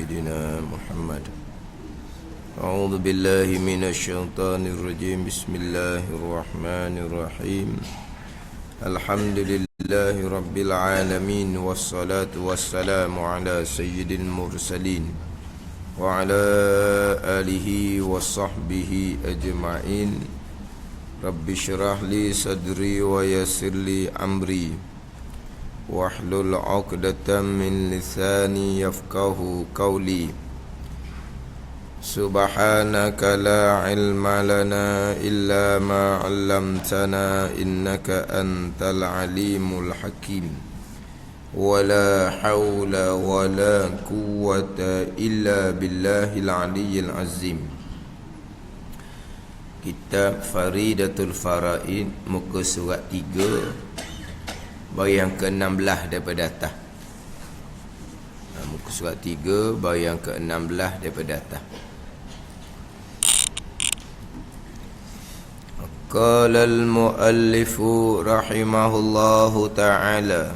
سيدنا محمد. أعوذ بالله من الشيطان الرجيم. بسم الله الرحمن الرحيم. الحمد لله رب العالمين، والصلاة والسلام على سيد المرسلين وعلى آله وصحبه أجمعين. رب اشرح لي صدري ويسر لي أمري واحلل عقدة من لساني يفقه قولي. سبحانك لا علم لنا إلا ما علمتنا إنك أنت العليم الحكيم. ولا حول ولا قوة إلا بالله العلي العظيم. Kitab Faridatul Faraid, muka surat 3, baris yang ke-16 daripada atas. Muka surat 3, baris yang ke-16 daripada atas. Qala al-muallifu rahimahullahu ta'ala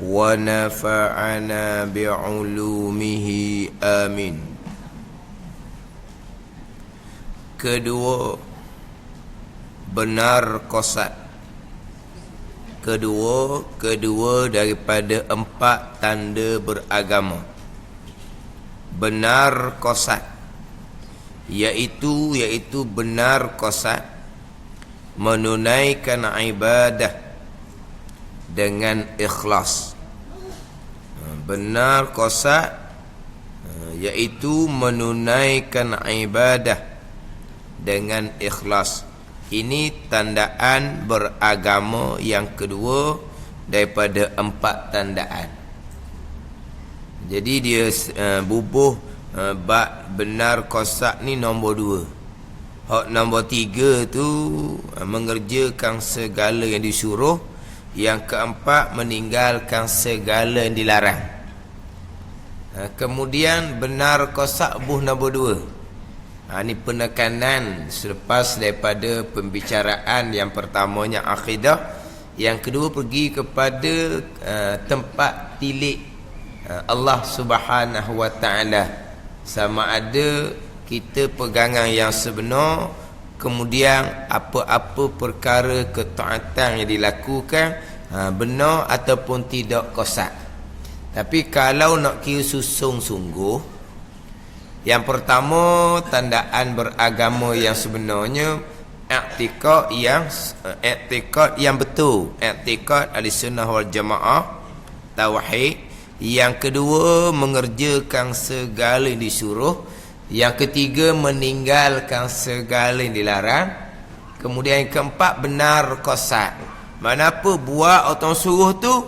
wa nafa'ana bi'ulumihi amin. Kedua, benar qasad. Kedua daripada 4 tanda beragama. Benar qasad, iaitu benar qasad menunaikan ibadah dengan ikhlas. Benar qasad iaitu menunaikan ibadah dengan ikhlas. Ini tandaan beragama yang kedua daripada 4 tandaan. Jadi dia bubuh bab benar qasad ni nombor 2. Hak nombor 3 tu mengerjakan segala yang disuruh. Yang keempat, meninggalkan segala yang dilarang. Kemudian benar qasad buh nombor 2. Ini penekanan selepas daripada pembicaraan yang pertamanya akidah, yang kedua pergi kepada tempat tilik Allah Subhanahu wa ta'ala. Sama ada kita pegangan yang sebenar, kemudian apa-apa perkara ketaatan yang dilakukan benar ataupun tidak qasad. Tapi kalau nak kira sungguh, yang pertama, tandaan beragama yang sebenarnya i'tikad yang betul, i'tikad ahli-sunnah wal jamaah, tauhid. Yang kedua, mengerjakan segala yang disuruh. Yang ketiga, meninggalkan segala yang dilarang. Kemudian yang keempat, benar qasad. Manapa buat atau suruh tu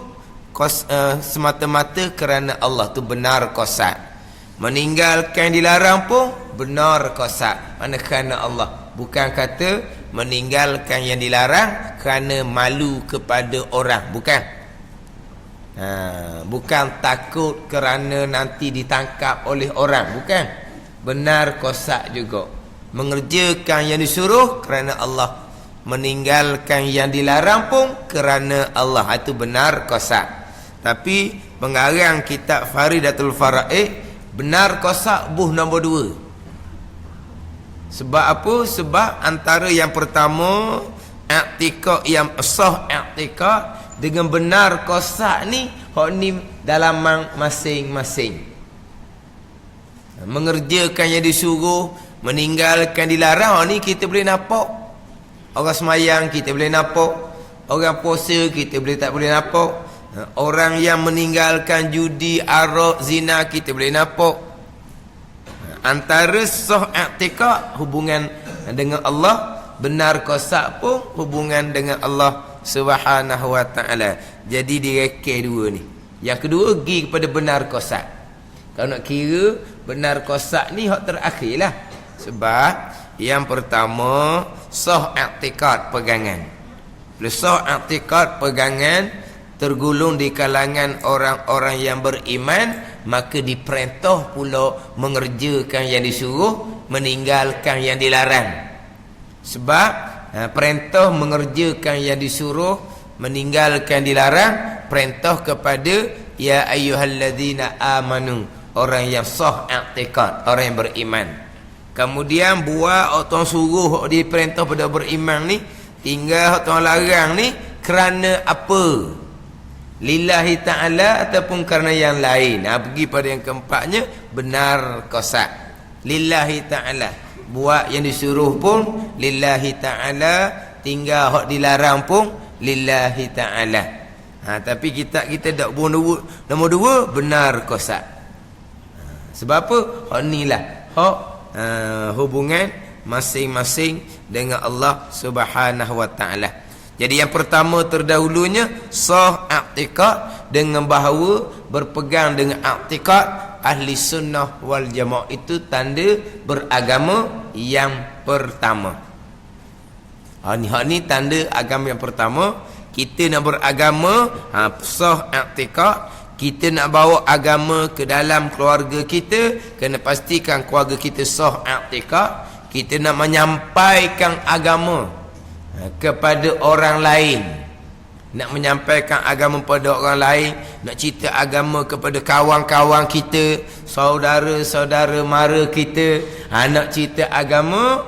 semata-mata kerana Allah, tu benar qasad. Meninggalkan dilarang pun benar qasad, mana kerana Allah. Bukan kata meninggalkan yang dilarang kerana malu kepada orang, bukan. Bukan takut kerana nanti ditangkap oleh orang, bukan. Benar qasad juga. Mengerjakan yang disuruh kerana Allah, meninggalkan yang dilarang pun kerana Allah. Itu benar qasad. Tapi pengarang kitab Faridatul Faraid, benar qasad buh nombor 2. Sebab apa? Sebab antara yang pertama, i'tikad yang sah, i'tikad dengan benar qasad ni, hak ni dalam masing-masing. Mengerjakan yang disuruh, meninggalkan dilarang, hak ni kita boleh nampak. Orang semayang kita boleh nampak, orang puasa kita tak boleh nampak. Orang yang meninggalkan judi, arak, zina kita boleh nampak. Antara sah i'tikad hubungan dengan Allah, benar qasad pun hubungan dengan Allah Subhanahu wa ta'ala. Jadi direka 2 ni. Yang kedua pergi kepada benar qasad. Kalau nak kira benar qasad ni hak terakhir lah. Sebab yang pertama sah i'tikad pegangan. Bila sah i'tikad pegangan tergolong di kalangan orang-orang yang beriman, maka diperintah pula mengerjakan yang disuruh, meninggalkan yang dilarang. Sebab perintah mengerjakan yang disuruh, meninggalkan dilarang, perintah kepada ya ayyuhalladzina amanu, orang yang sah i'tiqad, orang yang beriman. Kemudian buat orang suruh diperintah pada beriman ni, tinggal orang larang ni kerana apa? Lillahi ta'ala ataupun kerana yang lain. Pergi pada yang keempatnya, benar qasad. Lillahi ta'ala. Buat yang disuruh pun lillahi ta'ala, tinggal hak dilarang pun lillahi ta'ala. Tapi kita tak nombor dua benar qasad. Sebab apa? Hak inilah hak hubungan masing-masing dengan Allah Subhanahu wa taala. Jadi yang pertama terdahulunya sah i'tiqad, dengan bahawa berpegang dengan i'tiqad ahli sunnah wal jamaah itu tanda beragama yang pertama. Hak ni tanda agama yang pertama. Kita nak beragama sah i'tiqad, kita nak bawa agama ke dalam keluarga kita, kena pastikan keluarga kita sah i'tiqad. Kita nak menyampaikan agama kepada orang lain, nak menyampaikan agama kepada orang lain, nak cerita agama kepada kawan-kawan kita, saudara-saudara mara kita, nak cerita agama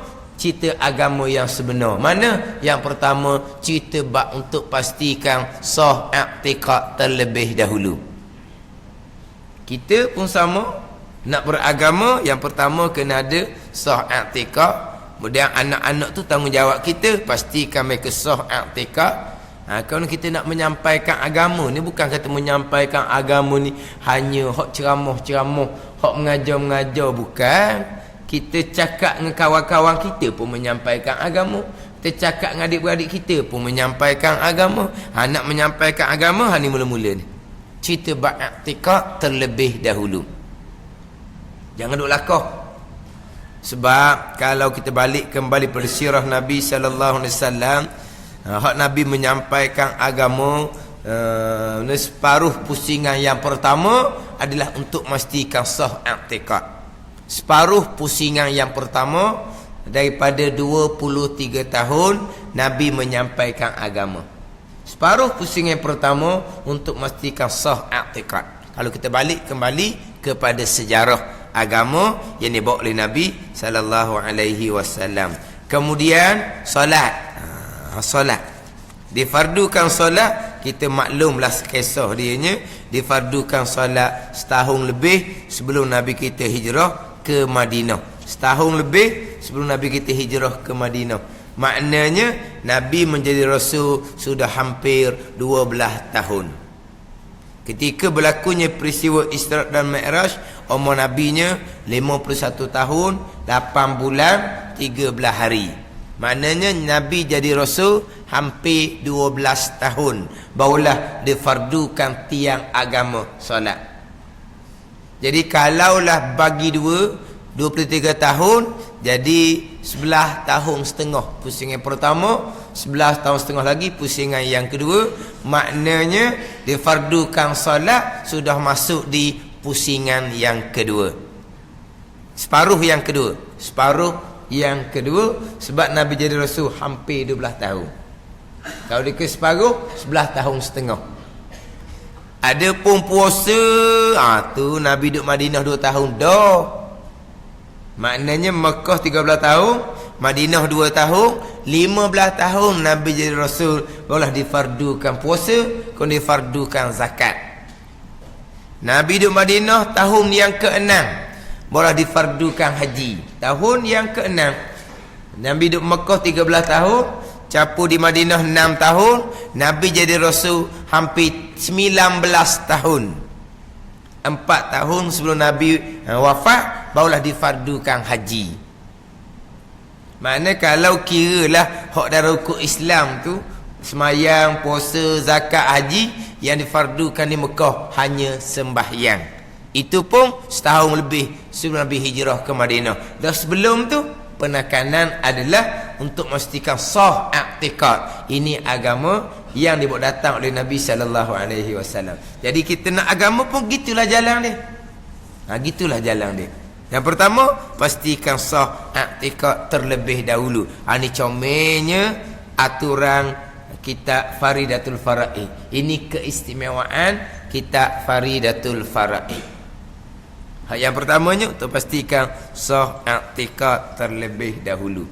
yang sebenar. Mana? Yang pertama, cerita bab untuk pastikan sah i'tiqad terlebih dahulu. Kita pun sama, nak beragama yang pertama kena ada sah i'tiqad. Kemudian anak-anak tu tanggungjawab kita, pastikan mereka sah i'tiqad. Kalau kita nak menyampaikan agama ni, bukan kata menyampaikan agama ni hanya hak ceramah-ceramah, hak mengajar-mengajar, bukan. Kita cakap dengan kawan-kawan kita pun menyampaikan agama. Kita cakap dengan adik-beradik kita pun menyampaikan agama. Nak menyampaikan agama, ni mula-mula ni cerita bab i'tiqad terlebih dahulu. Jangan duk lakah. Sebab kalau kita balik kembali pada sirah Nabi sallallahu alaihi wasallam, hak Nabi menyampaikan agama, separuh pusingan yang pertama adalah untuk memastikan sah i'tiqad. Separuh pusingan yang pertama daripada 23 tahun Nabi menyampaikan agama. Separuh pusingan yang pertama untuk memastikan sah i'tiqad. Kalau kita balik kembali kepada sejarah agama yang dibawa oleh Nabi sallallahu alaihi wasallam. Kemudian solat. Solat. Difardukan solat, kita maklumlah kisah dianya, difardukan solat setahun lebih sebelum Nabi kita hijrah ke Madinah. Setahun lebih sebelum Nabi kita hijrah ke Madinah. Maknanya Nabi menjadi rasul sudah hampir 12 tahun. Ketika berlakunya peristiwa Isra dan Mi'raj, umur nabinya 51 tahun 8 bulan 13 hari. Maknanya Nabi jadi rasul hampir 12 tahun barulah difardukan tiang agama solat. Jadi kalaulah bagi 23 tahun, jadi 11 tahun setengah pusingan pertama, 11 tahun setengah lagi pusingan yang kedua. Maknanya difardukan solat sudah masuk di pusingan yang kedua, separuh yang kedua. Separuh yang kedua, sebab Nabi jadi rasul hampir 12 tahun. Kalau dia ke separuh, 11 tahun setengah. Ada pun puasa, tu Nabi duduk Madinah 2 tahun dah. Maknanya Mekah 13 tahun, Madinah 2 tahun, 15 tahun Nabi jadi rasul barulah difardukan puasa, kemudian difardukan zakat. Nabi duduk Madinah tahun yang ke-6 barulah difardukan haji. Tahun yang ke-6. Nabi duduk Mekah 13 tahun, capur di Madinah 6 tahun, Nabi jadi rasul hampir 19 tahun. 4 tahun sebelum Nabi wafat barulah difardukan haji. Makna kalau kiralah hak dari rukun Islam tu, semayang, puasa, zakat, haji, yang difardukan di Mekah hanya sembahyang. Itu pun setahun lebih sebelum Nabi hijrah ke Madinah. Dan sebelum tu penekanan adalah untuk memastikan sah i'tiqad. Ini agama yang dibawa datang oleh Nabi sallallahu alaihi wasallam. Jadi kita nak agama pun gitulah jalan dia. Gitulah jalan dia. Yang pertama, pastikan sah i'tiqad terlebih dahulu. Ini comelnya aturan kitab Faridatul Faraid. Ini keistimewaan kitab Faridatul Faraid. Hak yang pertamanya untuk pastikan sah i'tikad terlebih dahulu.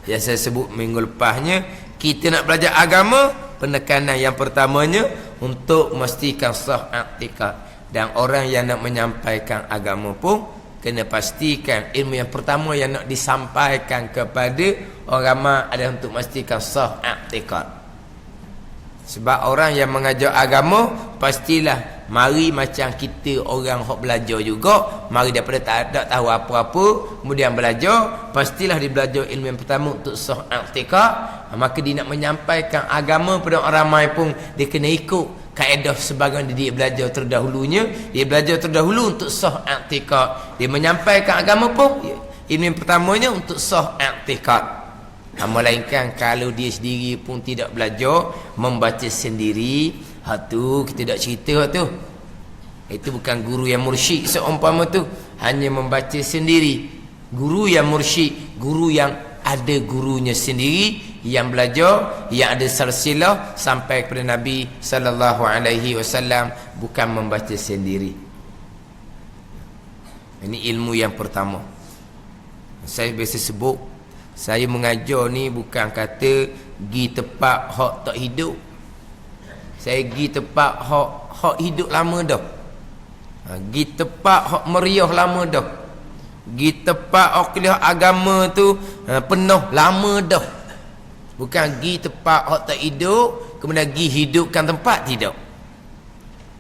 Yang saya sebut minggu lepasnya, kita nak belajar agama, penekanan yang pertamanya untuk memastikan sah i'tikad. Dan orang yang nak menyampaikan agama pun kena pastikan ilmu yang pertama yang nak disampaikan kepada orang ramai adalah untuk memastikan sah i'tikad. Sebab orang yang mengajar agama pastilah mari macam kita orang hok belajar juga, mari daripada tak tahu apa-apa kemudian belajar, pastilah dia belajar ilmu yang pertama untuk sah i'tikad. Maka dia nak menyampaikan agama pada orang ramai pun dia kena ikut kaedah sebagian dia belajar terdahulunya. Dia belajar terdahulu untuk sah i'tikad, dia menyampaikan agama pun ilmu yang pertamanya untuk sah i'tikad. Melainkan kalau dia sendiri pun tidak belajar membaca sendiri, hak tu kita tak cerita hak tu. Itu bukan guru yang mursyid seumpama tu, hanya membaca sendiri. Guru yang mursyid, guru yang ada gurunya sendiri, yang belajar, yang ada silsilah sampai kepada Nabi sallallahu alaihi wasallam, bukan membaca sendiri. Ini ilmu yang pertama. Saya biasa sebut, saya mengajar ni bukan kata gi tempat hak tak hidup. Saya gi tempat hak hidup lama dah. Gi tempat hak meriah lama dah. Gi tempat kuliah agama tu penuh lama dah. Bukan gi tempat hak tak hidup kemudian gi hidupkan tempat, tidak.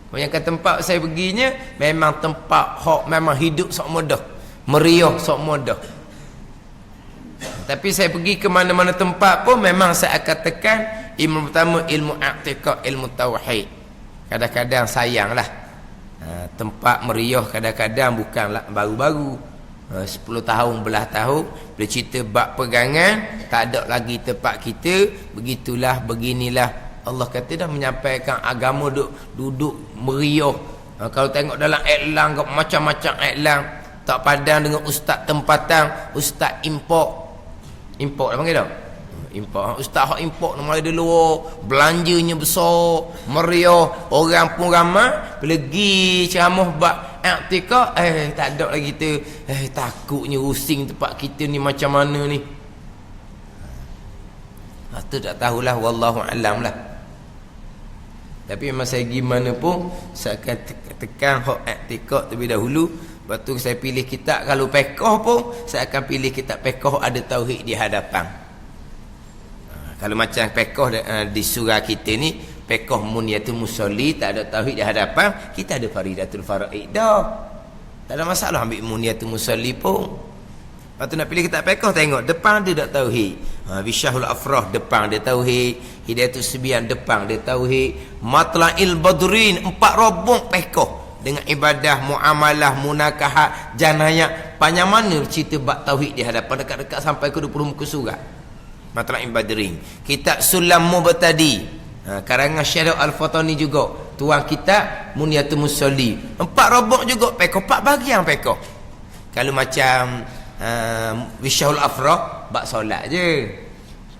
Kebanyakan tempat saya perginya memang tempat hak memang hidup semua dah, meriah semua dah. Tapi saya pergi ke mana-mana tempat pun memang saya akan tekan ilmu pertama, ilmu i'tikad, ilmu tauhid. Kadang-kadang sayanglah tempat meriah kadang-kadang bukanlah baru-baru, 10 tahun, belah tahun bila cerita bab pegangan tak ada lagi tempat kita. Begitulah, beginilah. Allah kata dah menyampaikan agama duduk meriah. Kalau tengok dalam iklan macam-macam iklan, tak padang dengan ustaz tempatan, ustaz import dah panggil tak? Import. Ustaz hak import nama dia luar, belanjanya besar, meriah, orang pun ramai. Bila pergi ceramah bab i'tikad, tak ada lagi kita. Takutnya rusing tempat kita ni macam mana ni. Tu tak tahulah, wallahu alam lah. Tapi memang saya gimana pun saya akan tekan hak i'tikad terlebih dahulu. Lepas tu saya pilih kitab. Kalau pekoh pun saya akan pilih kitab pekoh ada tauhid di hadapan. Kalau macam pekoh di surah kita ni, pekoh Munyatul Musalli, tak ada tauhid di hadapan, kita ada Faridatul Faraid dah. Tak ada masalah ambil Munyatul Musalli pun. Lepas tu nak pilih kitab pekoh, tengok depan dia tak tauhid. Bisyahul Afrah depan dia tauhid, Hidayatul Sibyan depan dia tauhid, Matla'il Badrin 4 rombong pekoh dengan ibadah, muamalah, munakahat, janayah. Panjang mana cerita bab tauhid di hadapan, dekat-dekat sampai ke 20 muka surat. Matla'il Badrin. Kitab Sulam Mubtadi, karangan Syarif Al-Fatani juga. Tuan kitab Munyatul Musalli. 4 rombong juga pekoh, 4 bahagian pekoh. Kalau macam Wisyahul Afrah, bab solat je.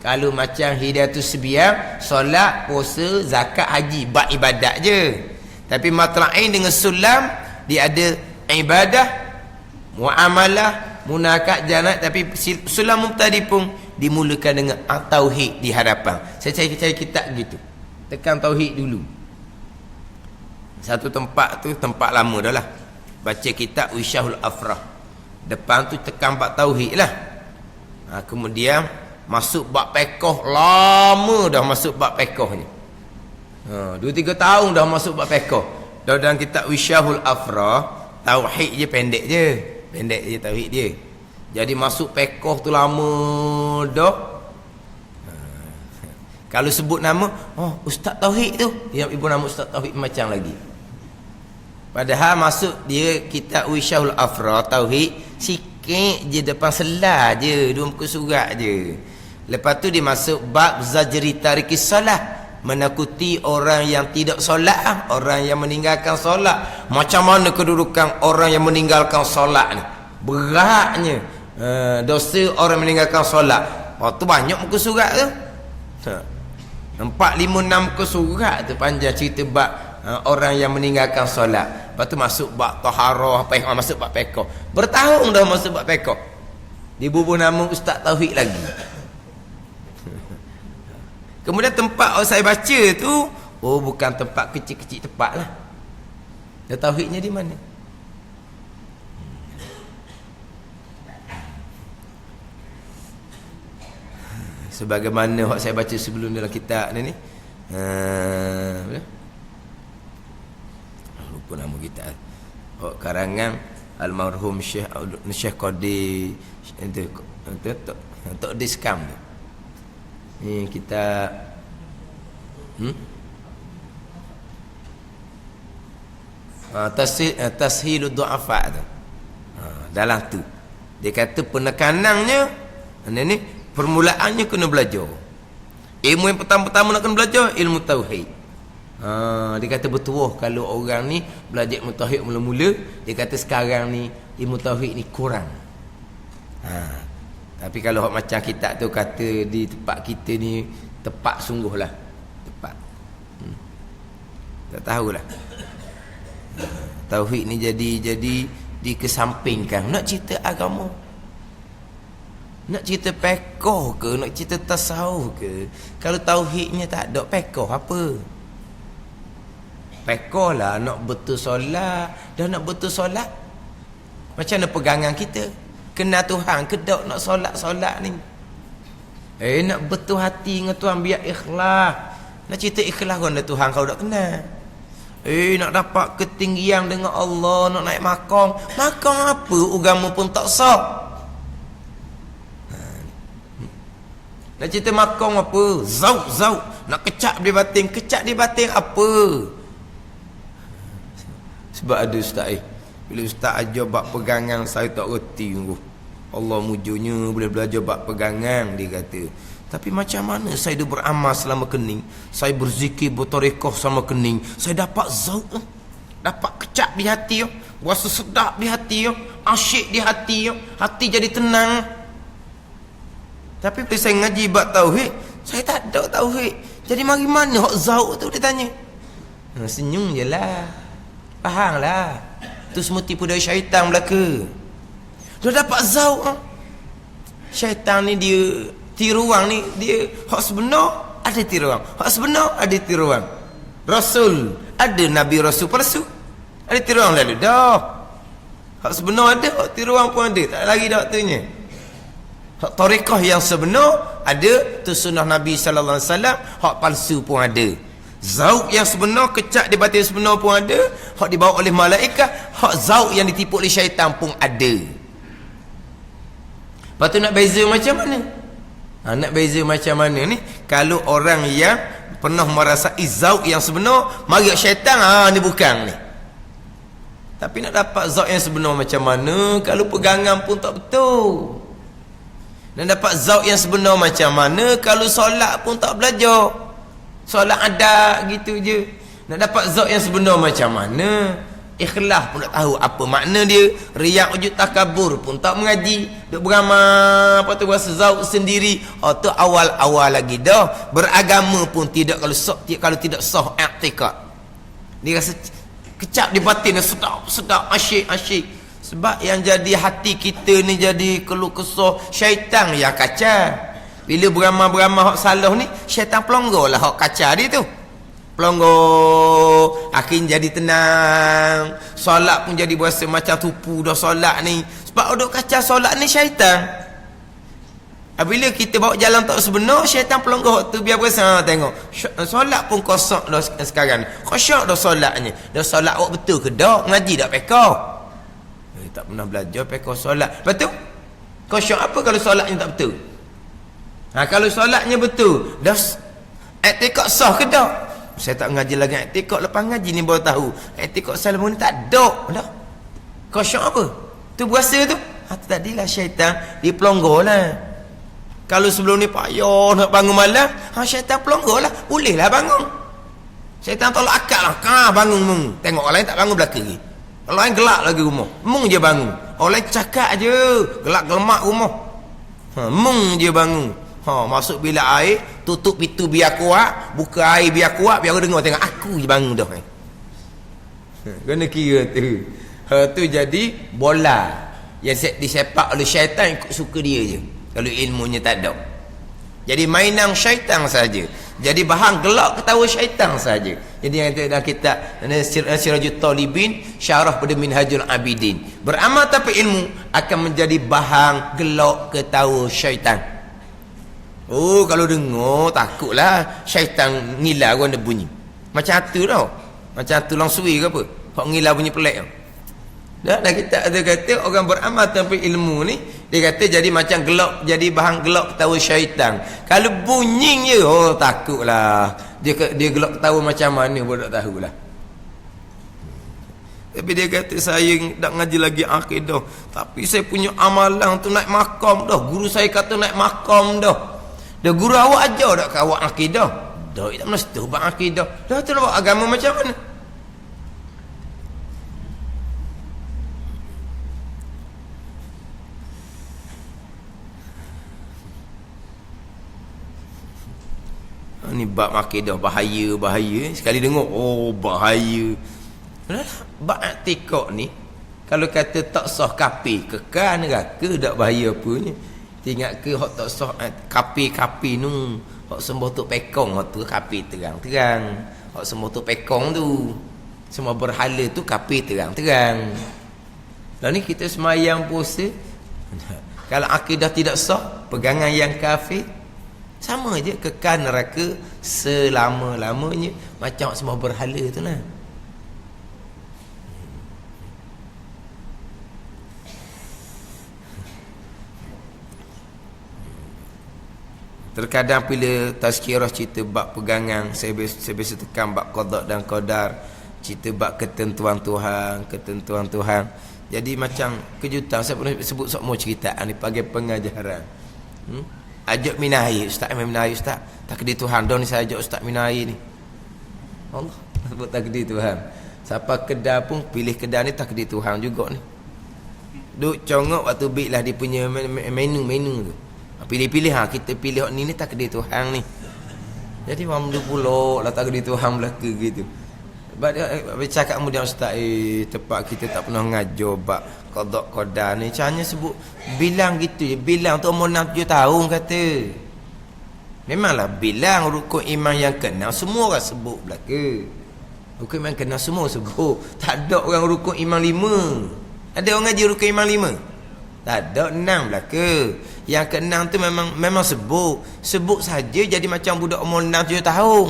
Kalau macam Hidayatul Sibyan, solat, puasa, zakat, haji, bab ibadat je. Tapi Matla'in dengan Sulam, dia ada ibadah, muamalah, munakat, janat. Tapi Sulam Mubtadi pun dimulakan dengan tauhid di hadapan. Saya cari kitab gitu, tekan tauhid dulu. Satu tempat tu tempat lama dah lah, baca kitab Wisyahul Afrah, depan tu tekan bab tauhid lah. Kemudian masuk bab pekoh, lama dah masuk bab pekoh ni. 2-3 tahun dah masuk bab pekoh. Dalam kitab Wisyahul Afrah, tauhid je pendek je tauhid dia. Jadi masuk pekoh tu lama dah. Kalau sebut nama, ustaz tauhid tu, yang ibu nama ustaz tauhid macam lagi. Padahal masuk dia kitab Wisyahul Afrah tauhid sikit je, depan selah je, 2 muka surat je. Lepas tu dia masuk bab zajri tarikis solat, menakuti orang yang tidak solat, orang yang meninggalkan solat. Macam mana kedudukan orang yang meninggalkan solat ni? Beratnya dosa orang meninggalkan solat. Tu banyak muka surat tu. 4, 5, 6 muka surat tu panjang cerita bab orang yang meninggalkan solat. Lepas tu masuk bab taharah, apa yang masuk bab fiqh. Bertahun dah masuk bab fiqh. Dibubuh nama ustaz tauhid lagi. Kemudian tempat saya baca tu, oh bukan tempat kecil-kecil tempat lah. Dan tauhidnya di mana? Sebagaimana yang saya baca sebelum dalam kitab ni. Lupa nama kitab. Karangan almarhum Syekh Qadi untuk diskam tu. Ni kita tashilud du'afa tu. Dalam tu dia kata penekanannya ni permulaannya kena belajar. Ilmu yang pertama-tama nak kena belajar ilmu tauhid. Dia kata betul kalau orang ni belajar ilmu tauhid mula-mula, dia kata sekarang ni ilmu tauhid ni kurang. Tapi kalau macam kita tu kata di tempat kita ni tepat sungguhlah. Tepat. Tak tahulah. Tauhid ni jadi dikesampingkan. Nak cerita agama, nak cerita pekoh ke, nak cerita tasawuf ke, kalau tauhidnya tak ada, pekoh apa? Pekoh lah nak betul solat. Dah nak betul solat, macam mana pegangan kita? Kenal Tuhan ke tak nak solat-solat ni? Nak betul hati dengan Tuhan, biar ikhlas. Nak cerita ikhlas kan Tuhan kau tak kenal. Nak dapat ketinggian dengan Allah, nak naik makam. Makam apa? Agama pun tak sah. Nak cerita makam apa? Zauk. Nak kecap di batin. Kecap di batin apa? Sebab ada ustaz bila ustaz ajar bab pegangan, saya tak reti. Allah mujurnya boleh belajar bab pegangan, dia kata. Tapi macam mana saya dah beramal selama kening, saya berzikir bertarekah selama kening, saya dapat zauk, dapat kecap di hati, rasa sedap di hati, asyik di hati, hati jadi tenang. Tapi bila saya ngaji bab tauhid, saya tak ada tauhid. Jadi mari mana hak zauk tu, dia tanya. Senyum je lah, faham lah. Tu semua tipu dari syaitan belaka. Dia dapat zauk. Syaitan ni dia tiruan ni, dia hak sebenar ada tiruan, hak sebenar ada tiruan. Rasul ada, nabi rasul palsu, ada tiruan lalu dah. Hak sebenar ada, hak tiruan pun ada, tak lagi dah waktunya. Hak tarekah yang sebenar ada, tu sunnah Nabi sallallahu alaihi wasallam. Hak palsu pun ada. Zauk yang sebenar, kecak di batin sebenar pun ada. Hak dibawa oleh malaikat. Hak zauk yang ditipu oleh syaitan pun ada. Lepas tu nak beza macam mana? Nak beza macam mana ni? Kalau orang yang pernah merasai zauk yang sebenar, mari syaitan, ni bukan ni. Tapi nak dapat zauk yang sebenar macam mana kalau pegangan pun tak betul? Nak dapat zauk yang sebenar macam mana kalau solat pun tak belajar? Solat adat gitu je. Nak dapat zauk yang sebenar macam mana? Ikhlas pun tak tahu apa makna dia. Riak, ujud, takabur pun tak mengaji. Duk beramal, apa tu, rasa zauk sendiri. Tu awal-awal lagi dah. Beragama pun tidak, kalau tidak sah i'tikad. Dia rasa kecap di batin, sedap, asyik. Sebab yang jadi hati kita ni jadi keluh kesah syaitan yang kacau. Bila beramal-beramal hak salah ni, syaitan pelonggor lah hak kacau dia tu. Pelonggor, akhirnya jadi tenang. Solat pun jadi berasa macam tupu dah solat ni. Sebab duk kacau solat ni syaitan. Bila kita bawa jalan tak sebenar, syaitan pelonggor tu biar berasa. Tengok, solat pun kosong dah sekarang. Kosong dah solatnya. Dah solat awak betul ke tak? Ngaji tak pekau? Tak pernah belajar pekau solat. Lepas tu, kosong apa kalau solatnya tak betul? Kalau solatnya betul, dah i'tikad sah ke tak? Saya tak ngaji lagi i'tikad, lepas ngaji ni baru tahu i'tikad salam ni tak ada dah. Kosong apa? Tu berasa tu. Tu tadilah syaitan dia pelonggor lah. Kalau sebelum ni payah nak bangun malam, syaitan pelonggor lah. Bolehlah bangun. Syaitan tolak akal lah. Bangun mung. Tengok orang lain tak bangun belakang lagi. Orang lain gelak lagi rumah, mung je bangun. Orang lain cakap je, gelak gelemak rumah. Mung je bangun. Masuk bilik air, tutup pintu biar kuat, buka air biar kuat, biar orang dengar, tengok aku je bangun dah. Kena kira tu. Tu jadi bola yang disepak oleh syaitan, ikut suka dia je. Kalau ilmunya tak ada. Jadi mainan syaitan saja. Jadi bahan gelak ketawa syaitan saja. Jadi yang dalam kitab Sirajul Talibin, syarah pada Minhajul Abidin. Beramal tanpa ilmu akan menjadi bahan gelak ketawa syaitan. Oh, kalau dengar takutlah syaitan ngilar orang dia bunyi. Macam tu tau. Macam tu lang sui ke apa? Hak ngilar bunyi pelik tau. Dah kita ada kata orang beramal tanpa ilmu ni, dia kata jadi macam gelak, jadi bahan gelak ketawa syaitan. Kalau bunyi je, oh takutlah. Dia gelak ketawa macam mana pun tak tahulah. Tapi dia kata saya tak ngaji lagi akidah, tapi saya punya amalan tu naik makam dah. Guru saya kata naik makam dah. Dah guru awak ajar tak ke awak akidah? Dah tak mesti buat akidah. Dah tu nak buat agama macam mana? Ni bab akidah bahaya. Sekali dengar, oh bahaya. Bab i'tikad ni kalau kata tak sah kafir, kekal neraka, tak bahaya apanya. Ingat ke hak tak sah kafir nu, hak sembah tok pekong tu kafir terang-terang. Hak sembah tok pekong tu, semua berhala tu kafir terang-terang. Lah ni kita semayang puasa, kalau akidah tidak sah, pegangan yang kafir, sama je kekal neraka selama-lamanya, macam semua berhala tu lah. Terkadang bila tazkirah cerita bab pegangan, saya biasa tekan bab qada dan qadar, cerita bab ketentuan Tuhan. Jadi macam kejutan. Saya pernah sebut semua cerita ni pagi pengajaran. Ajak minahi ustaz, minahi ustaz, takdir Tuhan. Dah ni saya ajak ustaz minahi ni. Allah sebut takdir Tuhan. Siapa kedai pun pilih kedai ni takdir Tuhan juga ni. Duk congok waktu bik lah dia punya menu tu. Pilih-pilih kita pilih ni takdir Tuhan ni. Jadi mam dia pula lah takdir Tuhan belaka gitu. Bercakap kemudian ustaz, tempat kita tak pernah ngajar bab qada qadar ni. Caranya sebut bilang gitu je, bilang tu umur 67 tahun kata. Memanglah bilang rukun iman yang kenal semua orang sebut belaka. Rukun iman kenal semua sebut. Tak ada orang rukun iman 5. Ada orang ngaji rukun iman 5? Tak ada, 6 belaka. Yang ke-6 tu memang sebut saja jadi macam budak umur 67 tahun.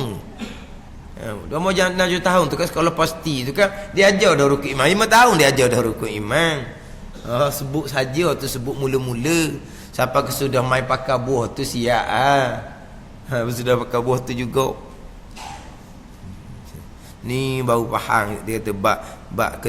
Dia umur 67 tahun tu kan sekolah pasti tu kan dia ajar dah rukun iman 5 tahun, dia ajar dah rukun iman. Sebut saja tu, sebut mula-mula. Sampai ke sudah mai pakai buah tu siap sudah pakai buah tu juga. Ni baru faham dia kata bab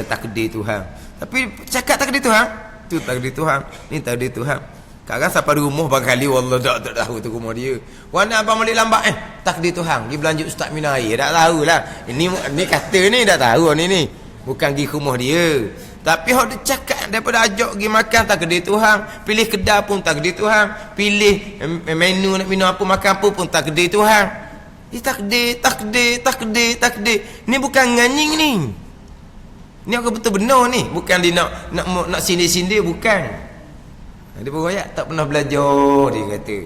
takdir Tuhan. Tapi cakap takdir Tuhan, tu takdir Tuhan, ni takdir Tuhan. Kadang sampai di rumah barangkali wallah tak tahu tu rumah dia. Wana abang balik lambat takdir Tuhan. Pergi belanja ustaz minai, tak tahulah. Ini kata ni tak tahu ni. Bukan pergi rumah dia. Tapi hok dia cakap daripada ajak pergi makan takdir Tuhan, pilih kedai pun takdir Tuhan, pilih menu nak minum apa makan apa pun takdir Tuhan. Takdir. Ni bukan nganying ni. Ni aku betul benar ni, bukan dia nak sindir-sindir, bukan. Dia beroyak tak pernah belajar, dia kata.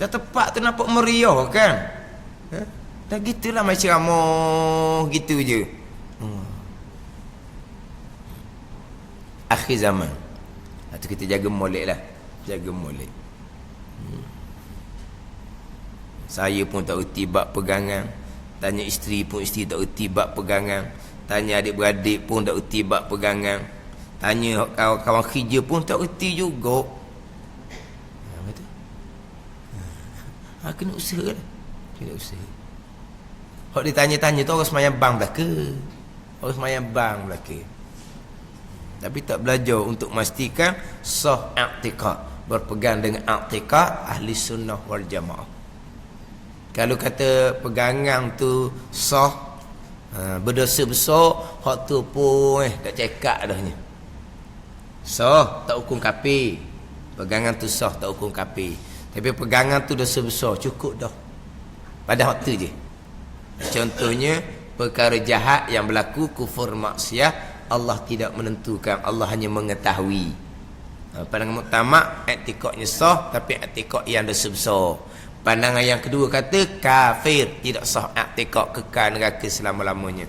Dah tepat tu nampak meriah kan? Dah gitulah mai ceramah gitu je. Akhir zaman. Itu kita jaga molek lah. Jaga molek. Saya pun tak erti bab pegangan. Tanya isteri pun isteri tak erti bab pegangan. Tanya adik-beradik pun tak erti bab pegangan. Tanya kawan-kawan kerja pun tak erti juga. Betul? Kena usaha lah. Kena usaha. Kalau ditanya-tanya tu orang semayang bang belaka. Orang semayang bang belaka. Tapi tak belajar untuk memastikan sah i'tikad, berpegang dengan i'tikad ahli sunnah wal jamaah. Kalau kata pegangan tu sah, berdosa besar, hak tu pun tak cekak dahnya. Sah tak hukum kafir. Pegangan tu sah tak hukum kafir. Tapi pegangan tu dosa besar, cukup dah. Pada hak tu je. Contohnya perkara jahat yang berlaku, kufur maksiat, Allah tidak menentukan, Allah hanya mengetahui. Pandangan muktamad, i'tikadnya sah tapi i'tikad yang dosa besar. Pandangan yang kedua kata kafir, tidak sah i'tikad, kekal neraka selama-lamanya.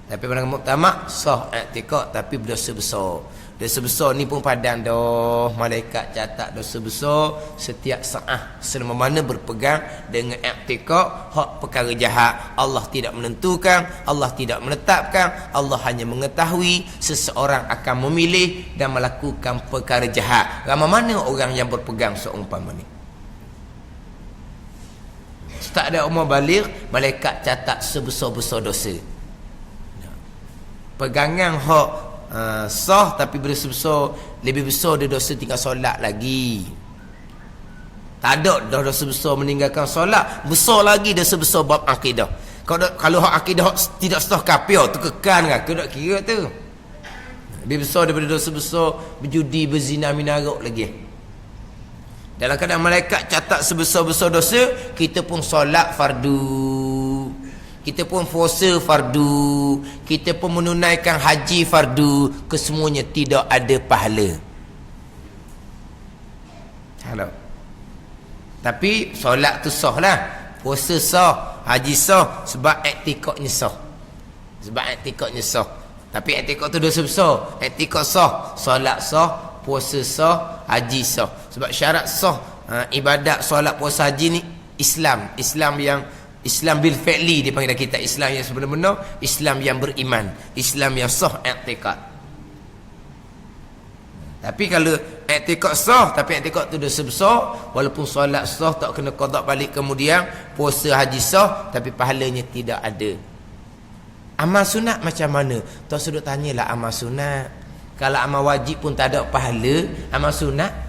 Tapi pandangan muktamad sah i'tikad tapi berdosa besar. Dosa besar ni pun padan dah, malaikat catat dosa besar setiap saat selama mana berpegang dengan i'tikad hak perkara jahat. Allah tidak menentukan, Allah tidak menetapkan, Allah hanya mengetahui seseorang akan memilih dan melakukan perkara jahat. Ramai mana orang yang berpegang seumpama ni? Tak ada umur balik, malaikat catat sebesar-besar dosa. Pegangan hak sah tapi berdosa besar, lebih besar dia dosa tinggal solat lagi. Tak ada dah dosa besar meninggalkan solat, besar lagi dosa besar bab akidah. Kalau hak akidah tidak sah kafir tu kekal neraka, tak kira tu. Lebih besar daripada dosa besar berjudi, berzina, minarok lagi. Dalam keadaan malaikat catat sebesar-besar dosa, kita pun solat fardu, kita pun puasa fardu, kita pun menunaikan haji fardu, kesemuanya tidak ada pahala. Halo. Tapi solat tu sah lah, puasa sah, haji sah, sebab i'tikadnya sah. Sebab i'tikadnya sah. Tapi i'tikad tu dosa besar. I'tikad sah, solat sah, puasa sah, haji sah. Sebab syarat sah ibadat solat puasa haji ni Islam Islam bil fi'li, dia panggil kita Islam yang sebenar-benar, Islam yang beriman, Islam yang sah i'tikad. Tapi kalau i'tikad sah tapi i'tikad tu dosa besar, walaupun solat sah tak kena qada balik kemudian, puasa haji sah tapi pahalanya tidak ada. Amal sunat macam mana? Tak sudut tanyalah amal sunat. Kalau amal wajib pun tak ada pahala, amal sunat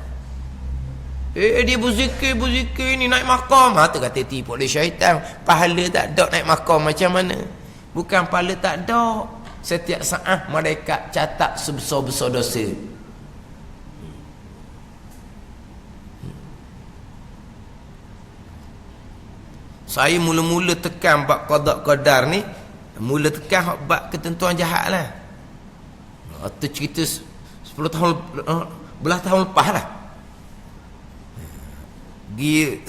dia berzikir ni naik makam. Tu kata tipu oleh syaitan. Pahala tak ada, naik makam macam mana? Bukan pahala tak ada. Setiap saat malaikat catat sebesar-besar dosa. Saya mula-mula tekan bab qada qadar ni, mula tekan bab ketentuan jahat lah. Itu cerita 10 tahun belah tahun lepas lah. Dia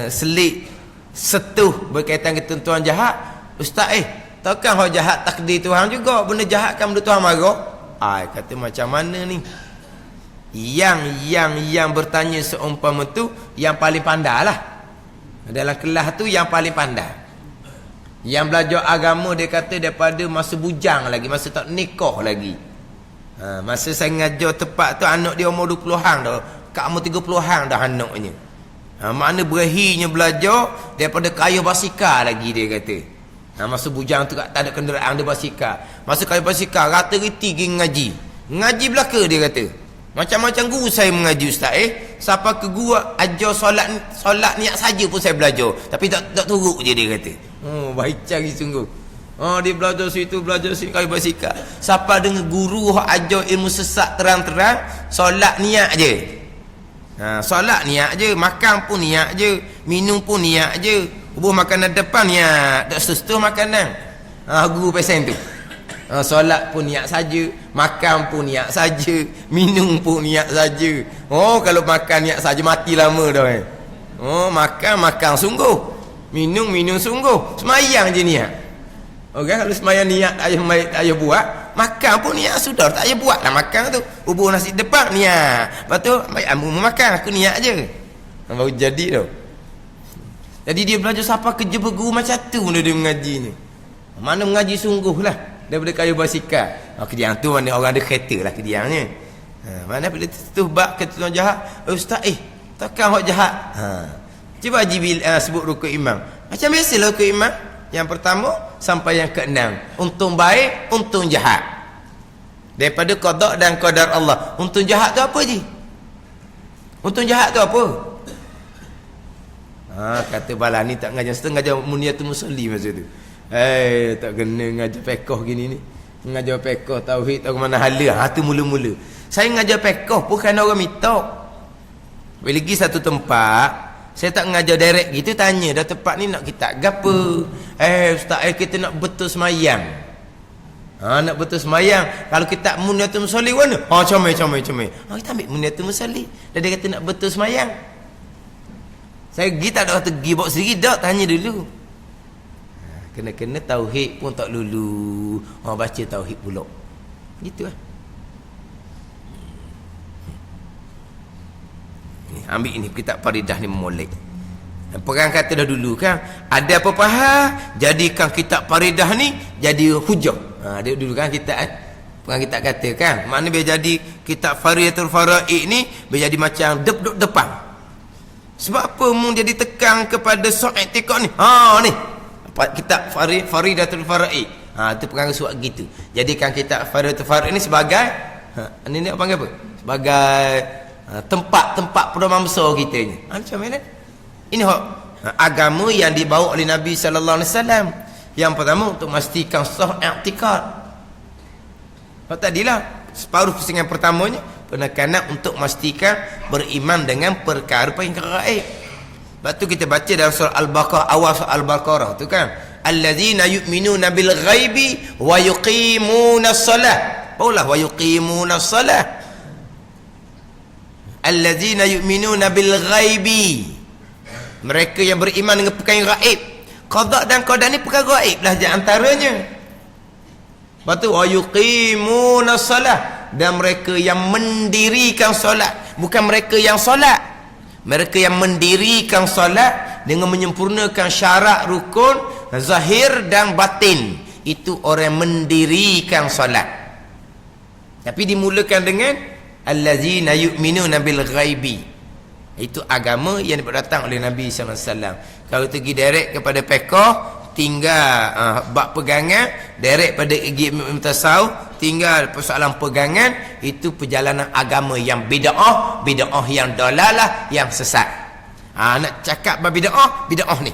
selit setuh berkaitan ketentuan jahat. Ustaz takkan hak jahat takdir Tuhan juga, benda jahat kan benda Tuhan marah? Kata macam mana ni? Yang bertanya seumpama tu yang paling pandai lah. Dalam kelas tu yang paling pandai. Yang belajar agama dia kata daripada masa bujang lagi, masa tak nikah lagi. Masa saya ngajar tepat tu anak dia umur 20-an dah, kat umur 30-an dah anaknya. Makna berakhirnya belajar daripada kayu basikal lagi dia kata. Masa bujang tu tak ada kenderaan, dia basikal. Masa kayu basikal rata reti pergi ngaji belaka dia kata. Macam-macam guru saya mengaji ustaz. Siapa ke guru ajar solat niat saja pun saya belajar, tapi tak turut je dia kata. Baik cari sungguh. Dia belajar situ, belajar situ kayu basikal. Siapa dengan guru hak ajar ilmu sesat terang-terang, solat niat je. Solat niat je, makan pun niat je, minum pun niat je, hubung makanan depan niat, tak sesuatu makanan. Guru pesen tu. Solat pun niat saja, makan pun niat saja, minum pun niat saja. Kalau makan niat saja mati lama dah. Makan sungguh, minum sungguh, semayang je niat. Kalau semayang niat tak payah buat, makan pun niat sudah, tak payah buat lah makan tu. Hubung nasi depan niat, lepas tu makan aku niat je, baru jadi tu. Jadi dia belajar siapa kerja berguru macam tu dia mengaji ni. Mana mengaji sungguh lah daripada kayu basikal. Kediang tu mana orang ada kereta lah kediangnya. Mana bila tu bab ketentuan jahat, ustaz takkan hak jahat. Cuba Haji sebut rukun imam. Macam biasalah rukun imam. Yang pertama sampai yang keenam, untung baik, untung jahat. Daripada qada dan qadar Allah. Untung jahat tu apa je? Untung jahat tu apa? Kata bala ni tak ngajar, setengah ngajar muniatul musalli masa tu. Tak kena ngajar fiqh gini ni. Ngajar fiqh tauhid tahu mana hala. Tu mula-mula. Saya ngajar fiqh bukan orang minta. Lagi satu tempat Saya tak mengajar direct gitu, tanya dah tempat ni nak kita gapo. Ustaz, kita nak betul semayang. Nak betul semayang. Kalau kita muniatul musalli mana? Comel. Kita ambil muniatul musalli. Dan dia kata nak betul semayang. Saya pergi tak ada kata pergi bawa sendiri, tak, tanya dulu. Kena tauhid pun tak lulu. Baca tauhid pula. Gitu lah. Ambil ini kitab Faridah ni memolek. Perang kata dah dulu kan, ada apa pahal jadikan kitab Faridah ni jadi hujah. Dia dulu kan kita perang kita kata kan, makna biar jadi kitab Faridatul Faraid ni biar jadi macam depan. Sebab apa mu jadi tekan kepada soal i'tikad ni? Ni kitab Faridatul Faraid. Tu perang suat gitu. Jadikan kitab Faridatul Faraid ni sebagai ni apa panggil apa? Sebagai tempat pedoman besar kita ni. Macam mana? Ini agama yang dibawa oleh Nabi sallallahu alaihi wasallam. Yang pertama untuk memastikan sah i'tikad. Tadilah separuh pusingan pertamanya penekanan untuk memastikan beriman dengan perkara yang gaib. Lepas tu kita baca dalam surah Al-Baqarah, awal surah Al-Baqarah tu kan, allazina yu'minuna bil ghaibi wa yuqimuna shalah. Paulah wa yuqimuna shalah. Allazina yu'minuna bil ghaibi, mereka yang beriman dengan perkara yang gaib. Qada dan qadar ni perkara gaib lah di antaranya. Lepas tu wa yuqimuna shalah, dan mereka yang mendirikan solat, bukan mereka yang solat, mereka yang mendirikan solat dengan menyempurnakan syarat rukun zahir dan batin. Itu orang yang mendirikan solat. Tapi dimulakan dengan allazina yu'minuna bil ghaibi. Itu agama yang datang oleh Nabi sallallahu alaihi wasallam. Kalau pergi direct kepada fiqh, tinggal bab pegangan, direct pada tasawuf, tinggal persoalan pegangan, itu perjalanan agama yang bid'ah yang dalalah, yang sesat. Nak cakap bab bid'ah ni,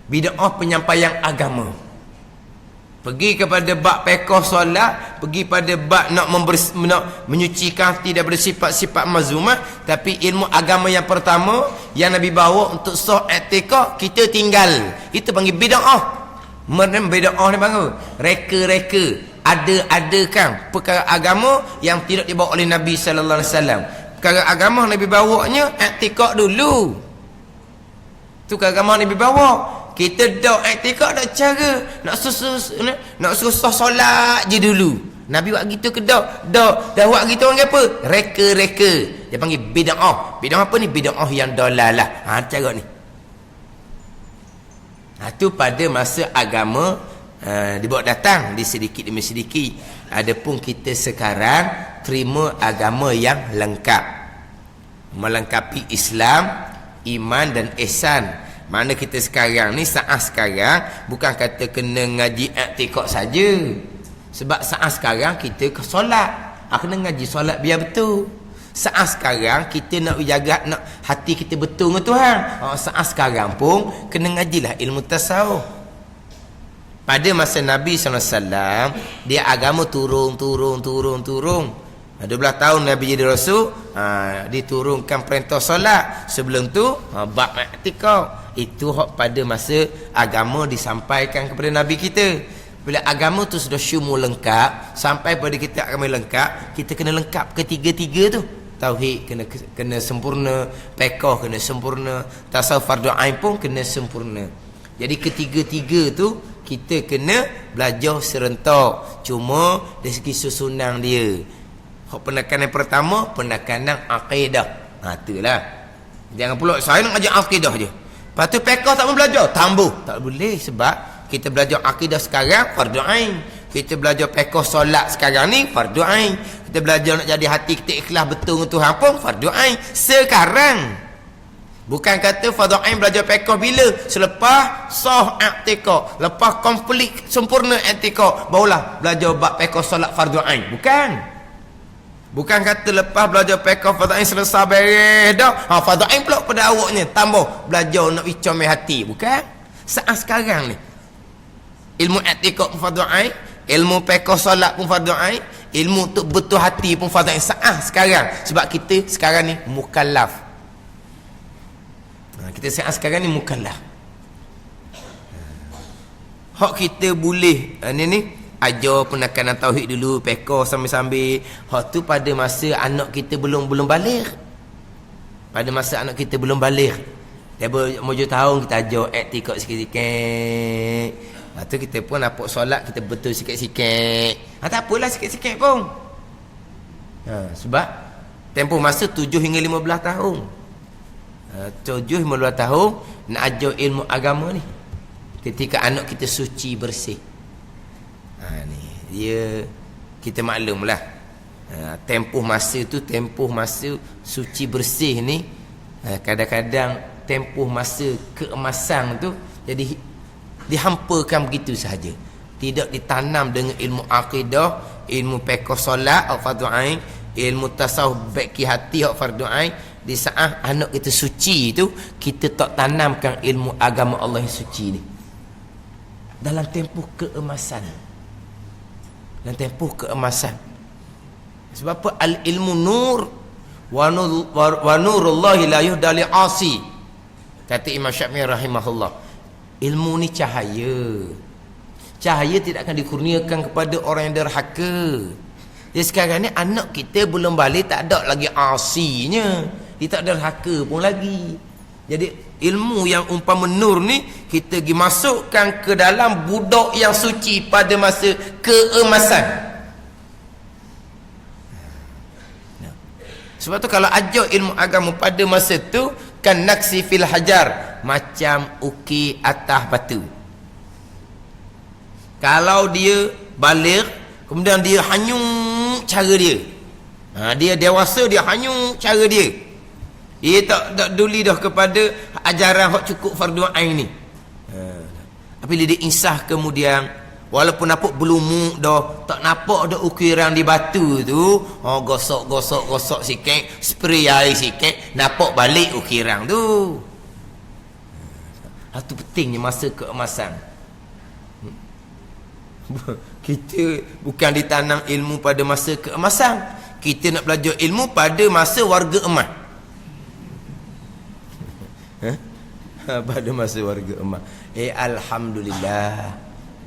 bid'ah penyampaian agama. Pergi kepada bab fiqh solat, pergi pada bab nak menyucikan hati daripada sifat-sifat mazmumah, tapi ilmu agama yang pertama yang Nabi bawa untuk sah i'tikad kita tinggal. Itu panggil bid'ah. Bid'ah ni panggil reka-reka, ada-adakan perkara agama yang tidak dibawa oleh Nabi sallallahu alaihi wasallam. Perkara agama Nabi bawanya i'tikad dulu. Tu agama Nabi bawa. Kita dak i'tikad dak cara nak susah solat je dulu. Nabi buat gitu ke dak? Dak. Dah buat gitu orang apa? Reka-reka. Dia panggil bid'ah. Bid'ah apa ni? Bid'ah yang dalalah. Cara ni. Tu pada masa agama dibawa datang di sedikit demi sedikit. Adapun kita sekarang terima agama yang lengkap, melengkapi Islam, iman dan ihsan. Mana kita sekarang ni, saat sekarang bukan kata kena ngaji i'tikad saja. Sebab saat sekarang kita ke solat, kena ngaji solat biar betul. Saat sekarang kita nak jaga, nak hati kita betul dengan Tuhan. Saat sekarang pun kena ngajilah ilmu tasawuf. Pada masa Nabi SAW, dia agama turun. 12 tahun Nabi jadi Rasul, diturunkan perintah solat. Sebelum tu bab i'tikad. Itu pada masa agama disampaikan kepada Nabi kita. Bila agama tu sudah syumul lengkap, sampai pada kita agama lengkap, kita kena lengkap ketiga-tiga tu. Tauhid kena sempurna, fiqh kena sempurna, tasawuf fardu ain pun kena sempurna. Jadi ketiga-tiga tu kita kena belajar serentak. Cuma dari segi susunan dia, penekanan pertama penekanan akidah. Itulah. Jangan pula saya nak ajar akidah je, lepas tu fiqh tak mau belajar, tambah. Tak boleh, sebab kita belajar akidah sekarang fardu ain. Kita belajar fiqh solat sekarang ni fardu ain. Kita belajar nak jadi hati kita ikhlas betul dengan Tuhan pun fardu ain sekarang. Bukan kata fardu ain belajar fiqh bila? Selepas sah i'tikad, lepas komplit sempurna i'tikad, barulah belajar bab fiqh solat fardu ain. Bukan kata lepas belajar fiqh fardu ain selesai beres dah, fardu ain pula pada awaknya tambah belajar nak comel hati. Bukan. Saat sekarang ni ilmu i'tikad pun fardu ain, ilmu fiqh solat pun fardu ain, ilmu untuk betul hati pun fardu ain saat sekarang. Sebab kita sekarang ni mukallaf. kita sekarang ni mukallaf. Hak kita boleh ni ajar penekanan tauhid dulu, pekor sambil-sambil. Hak tu pada masa anak kita belum balik. Pada masa anak kita belum balik. Dia bermujur tahun kita ajar iktikad sikit-sikit. Lepas tu kita pun nampak solat kita betul sikit-sikit. Tak apalah sikit-sikit pun. Sebab tempoh masa 7 hingga 15 tahun. 7 hingga 15 tahun nak ajar ilmu agama ni. Ketika anak kita suci bersih. Ni dia kita maklumlah. Tempoh masa tu tempoh masa suci bersih ni kadang-kadang tempoh masa keemasan tu jadi dihampakan begitu sahaja. Tidak ditanam dengan ilmu akidah, ilmu fiqh solat atau fardu ain, ilmu tasawuf baki hati atau fardu ain. Di saat anak kita suci tu kita tak tanamkan ilmu agama Allah yang suci ni dalam tempoh keemasan. Dalam tempoh keemasan. Sebab apa? Al ilmu nur wa nurullahi la yuhda li asi. Kata Imam Syafi'i rahimahullah. Ilmu ni cahaya. Cahaya tidak akan dikurniakan kepada orang yang derhaka. Jadi sekarang ni anak kita belum balik, tak ada lagi asinya. Dia tak derhaka pun lagi. Jadi ilmu yang umpama nur ni kita pergi masukkan ke dalam budak yang suci pada masa keemasan. Sebab tu kalau ajar ilmu agama pada masa tu kan naksi fil hajar, macam ukir atas batu. Kalau dia balik kemudian dia hanyung cara dia, dia dewasa, dia hanyung cara dia, dia tak duli dah kepada ajaran hak cukup fardu ain ni. Apabila dia insah kemudian, walaupun nampak belumuk dah, tak nampak dah ukiran di batu tu, gosok sikit, spray air sikit, nampak balik ukiran tu. Itu pentingnya masa keemasan. Kita bukan ditanam ilmu pada masa keemasan, kita nak belajar ilmu pada masa warga emas. Pada masa warga emas. Alhamdulillah,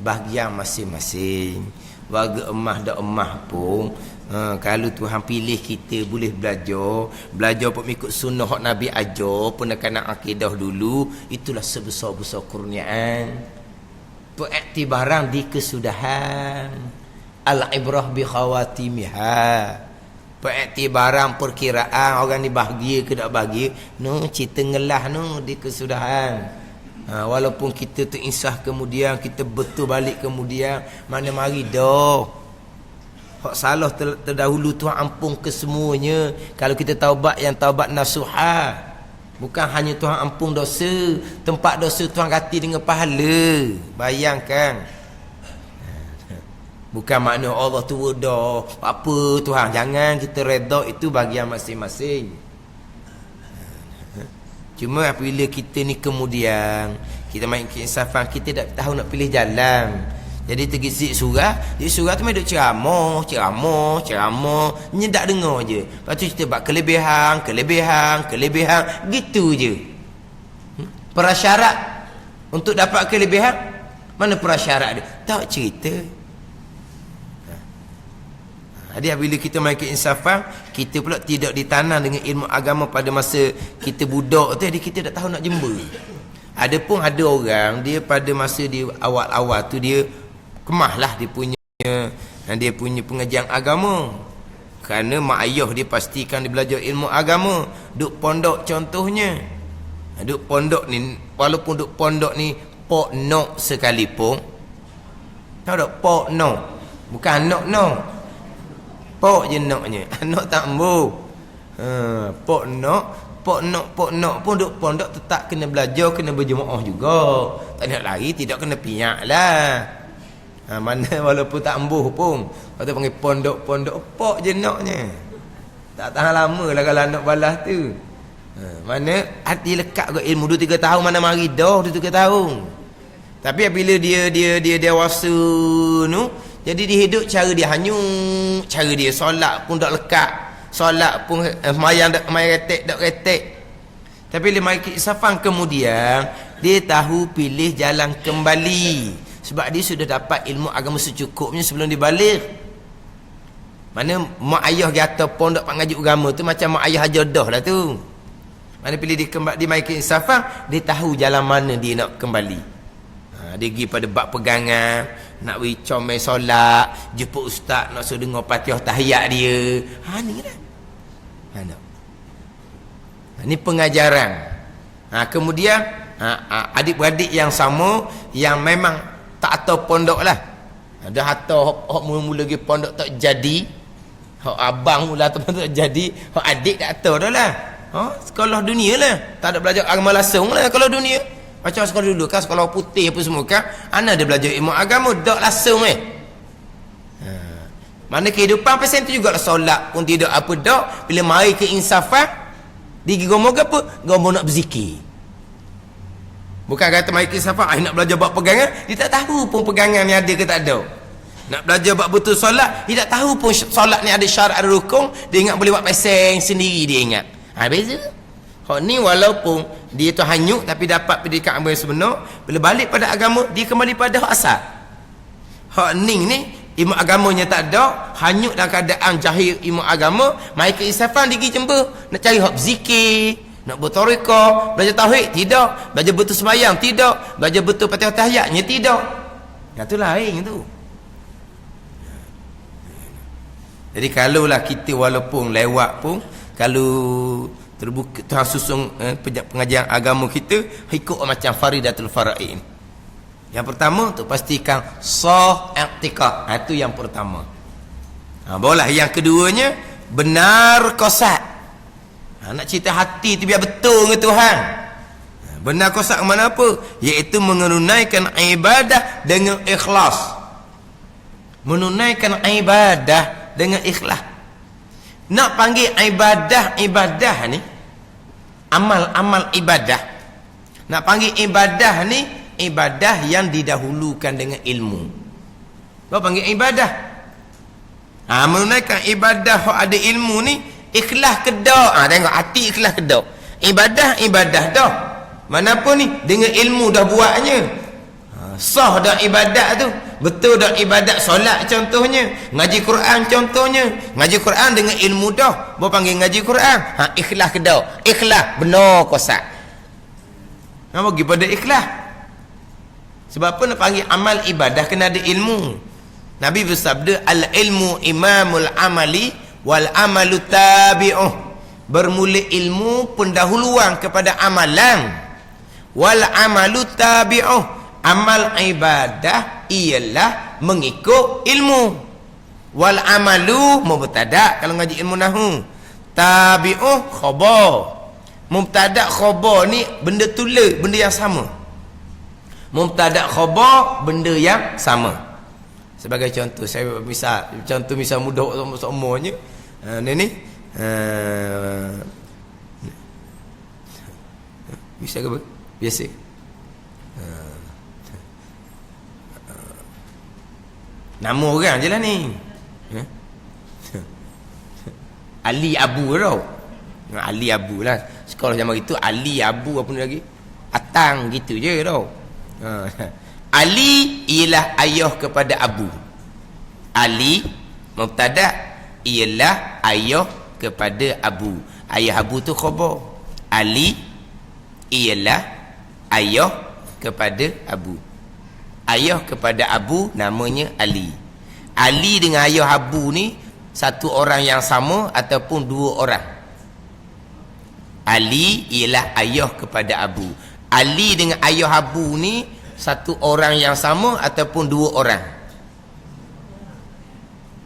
bahagian masing-masing. Warga emas dak emas pun, kalau Tuhan pilih kita boleh belajar pun ikut sunnah hak Nabi ajar, penekanan akidah dulu, itulah sebesar-besar kurniaan. Pengiktibaran di kesudahan. Al-ibrah bi khawatimiha. Pengiktibaran perkiraan orang ni bahagia ke tak bahagia, cerita ngelah di kesudahan. Walaupun kita terinsah kemudian, kita betul balik kemudian, mana mari dah hak salah terdahulu Tuhan ampun kesemuanya. Kalau kita taubat yang taubat nasuha, bukan hanya Tuhan ampun dosa, tempat dosa Tuhan ganti dengan pahala. Bayangkan, bukan makna Allah tu dah apa Tuhan, jangan kita redha, itu bahagian masing-masing. Cuma apabila kita ni kemudian kita main keinsafan, kita tak tahu nak pilih jalan, jadi tergizik surah, di surah tu main duk ceramah, ni tak dengar je. Lepas tu kita buat kelebihan, gitu je. Prasyarat untuk dapat kelebihan, mana prasyarat dia? Tak cerita. Jadi bila kita main keinsafan, kita pula tidak ditanam dengan ilmu agama pada masa kita budak tu, jadi kita tak tahu nak jember. Adapun ada orang, dia pada masa dia awal-awal tu dia kemahlah dia punya pengajian agama. Kerana mak ayah dia pastikan dia belajar ilmu agama. Duk pondok contohnya. Duk pondok ni, walaupun duk pondok ni pok nok sekalipun. Tahu tak pok nok? Bukan nok. Pok je noknya. Nok tak embuh. Pok nok pun duk pondok tetap kena belajar, kena berjemaah juga. Tak nak lari, tidak kena piak lah. Mana walaupun tak embuh pun, kata panggil pondok pok je noknya. Tak tahan lama lah kalau nak balas tu. Mana hati lekat ke ilmu 2-3 tahun, mana mari dah 2-3 tahun. Tapi bila dia dewasa tu, jadi dia hidup cara dia hanyung, cara dia solat pun tak lekat, solat pun mayang retek. Tapi bila mai ke insafan kemudian dia tahu pilih jalan kembali. Sebab dia sudah dapat ilmu agama secukupnya sebelum dia balik. Mana mak ayah kata pondok pak ngaji agama tu macam mak ayah jodoh lah tu. Mana pilih dia kembali dia mai ke insafan, dia tahu jalan mana dia nak kembali. Dia pergi pada bab pegangan, nak pergi comel solat, jumpa ustaz nak suruh dengar Fatihah tahiyat dia. Ni lah. Ini pengajaran. Kemudian adik-beradik yang sama yang memang tak tahu pondok lah. Ada hatta hok mula-mula pergi pondok tak jadi. Hok abang mula tu tak jadi, hok adik tak tahu dah lah. Sekolah dunia lah. Tak ada belajar agama langsung lah kalau dunia. Macam sekolah dulu kan, sekolah putih apa semua kan, ana ada belajar ilmu agama tak langsung Mana kehidupan pasal tu juga solat pun tidak apa dak. Bila mari ke insafan, dia gomo ke apa? Gomo nak berzikir. Bukan kata mari ke insafan nak belajar bab pegangan, dia tak tahu pun pegangan ni ada ke tak ada. Nak belajar bab betul solat, dia tak tahu pun solat ni ada syarat ada rukun, dia ingat boleh buat pasang sendiri dia ingat. Beza. Hak ni walaupun dia tu hanyut tapi dapat pendidikan agama yang sebenar, bila balik pada agama dia kembali pada hak asal. Hak ni ilmu agamanya tak ada, hanyut dalam keadaan jahil ilmu agama, mai ke insafan dia pergi jember nak cari hak zikir, nak bertarekah, belajar tauhid tidak, belajar betul sembahyang tidak, belajar betul Fatihah tahiyatnya tidak. Yang tu lain tu. Jadi kalaulah kita walaupun lewat pun, kalau terbuka Tuhan susung pengajian agama kita ikut macam faridatul faraid. Yang pertama tu pastikan sah i'tiqad. Itu yang pertama. Barulah yang keduanya benar qasad. Nak cerita hati tu biar betul dengan Tuhan. Benar qasad ke mana apa? Iaitu menunaikan ibadah dengan ikhlas. Menunaikan ibadah dengan ikhlas. Nak panggil ibadah ni, amal-amal ibadah. Nak panggil ibadah ni, ibadah yang didahulukan dengan ilmu. Kau panggil ibadah. Menunaikan ibadah yang ada ilmu ni, ikhlas ke dak? Tengok hati ikhlas ke dak? Ibadah dah. Mana pun ni, dengan ilmu dah buatnya. Sah dah ibadat tu. Betul dah ibadat solat contohnya, ngaji Quran contohnya. Ngaji Quran dengan ilmu dah, baru panggil ngaji Quran. Ikhlas ke dak? Ikhlas, benar qasad. Bagi pada ikhlas. Sebab apa nak panggil amal ibadah kena ada ilmu. Nabi bersabda, al ilmu imamul amali wal amalu tabi'uh. Bermula ilmu pendahuluan kepada amalan, wal amalu tabi'uh. Amal ibadah ialah mengikut ilmu. Wal amalu mubtada' kalau ngaji ilmu nahwu. Tabi'uh khabar. Mubtada' khabar ni benda tula, benda yang sama. Mubtada' khabar benda yang sama. Sebagai contoh, saya misal mudah semuanya. Ni bisa ke apa? Biasa. Nama orang je lah ni. Ali Abu tau. Ali Abu lah. Sekolah zaman itu Ali Abu apa ni lagi? Atang gitu je tau. Ali ialah ayah kepada Abu. Ali mubtada ialah ayah kepada Abu. Ayah Abu tu khabar. Ali ialah ayah kepada Abu. Ayah kepada Abu namanya Ali. Ali dengan ayah Abu ni satu orang yang sama ataupun dua orang. Ali ialah ayah kepada Abu. Ali dengan ayah Abu ni satu orang yang sama ataupun dua orang.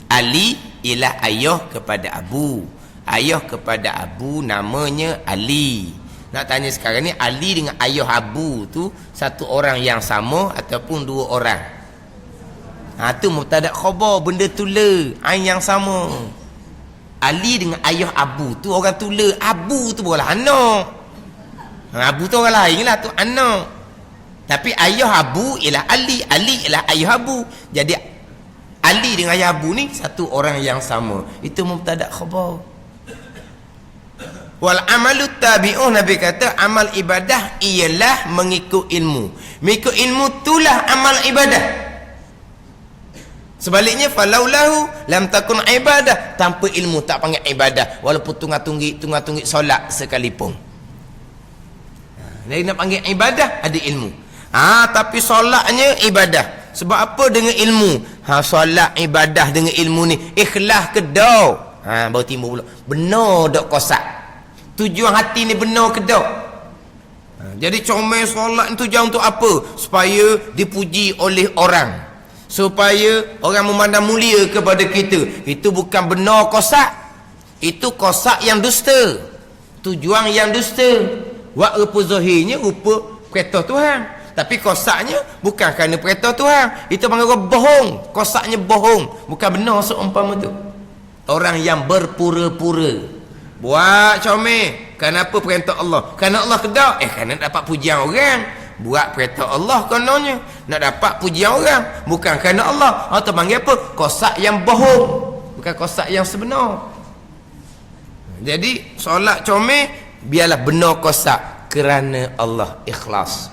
Ali ialah ayah kepada Abu. Ayah kepada Abu namanya Ali. Nak tanya sekarang ni, Ali dengan ayah Abu tu satu orang yang sama ataupun dua orang? Tu mubtada' khabar, benda tula, ain yang sama. Ali dengan ayah Abu tu orang tula, Abu tu bukanlah anak. Abu tu orang lain lah, tu anak. Tapi ayah Abu ialah Ali, Ali ialah ayah Abu. Jadi Ali dengan ayah Abu ni satu orang yang sama. Itu mubtada' khabar. Wal amalu tabi'un, Nabi kata amal ibadah ialah mengikut ilmu. Mengikut ilmu itulah amal ibadah. Sebaliknya falaulahu lam takun ibadah, tanpa ilmu tak panggil ibadah, walaupun tunggu-tunggu solat sekalipun. Dia nak panggil ibadah ada ilmu. Tapi solatnya ibadah. Sebab apa dengan ilmu? Solat ibadah dengan ilmu ni ikhlas ke dak? Baru timbul pula. Benar dak kosak? Tujuan hati ni benar ke dak? Jadi comel solat ni tujuan untuk apa? Supaya dipuji oleh orang. Supaya orang memandang mulia kepada kita. Itu bukan benar kosak. Itu kosak yang dusta. Tujuan yang dusta. Rupa zahirnya rupa perintah Tuhan. Tapi kosaknya bukan kerana perintah Tuhan. Itu panggil orang bohong. Kosaknya bohong. Bukan benar seumpama tu. Orang yang berpura-pura. Buat comel. Kenapa perintah Allah? Kerana Allah kedak. Kerana dapat pujian orang. Buat perintah Allah kononnya. Nak dapat pujian orang. Bukan kerana Allah. Atau panggil apa? Kosak yang bohong. Bukan kosak yang sebenar. Jadi solat comel biarlah benar kosak kerana Allah, ikhlas.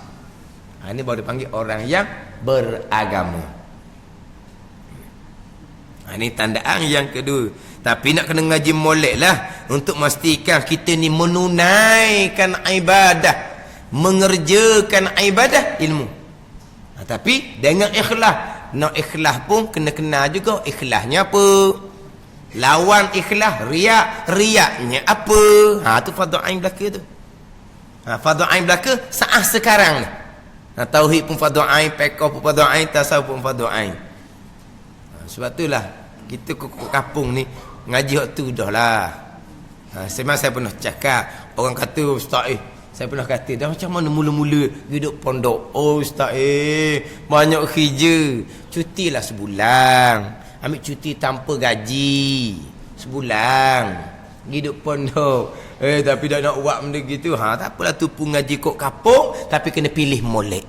Ini baru dipanggil orang yang beragama. Ini tandaan yang kedua. Tapi nak kena ngaji molek lah untuk memastikan kita ni menunaikan ibadah, mengerjakan ibadah ilmu. Tapi dengan ikhlas. Nak ikhlas pun kena kenal juga ikhlasnya apa. Lawan ikhlas riak. Riaknya apa? Tu fardhu ain belaka tu. Fardhu ain belaka saat sekarang ni. Tauhid pun fardhu ain, fiqh pun fardhu ain, tasawuf pun fardhu ain. Sebab itulah kita ke kampung ni ngaji waktu dah lah. Saya pernah cakap, orang kata ustaz saya pernah kata dah macam mana mula-mula hidup pondok. Ustaz banyak kerja. Cutilah sebulan. Ambil cuti tanpa gaji sebulan. Hidup pondok. Tapi dah nak buat benda gitu. Tak apalah tu pun ngaji kok kapung. Tapi kena pilih molek.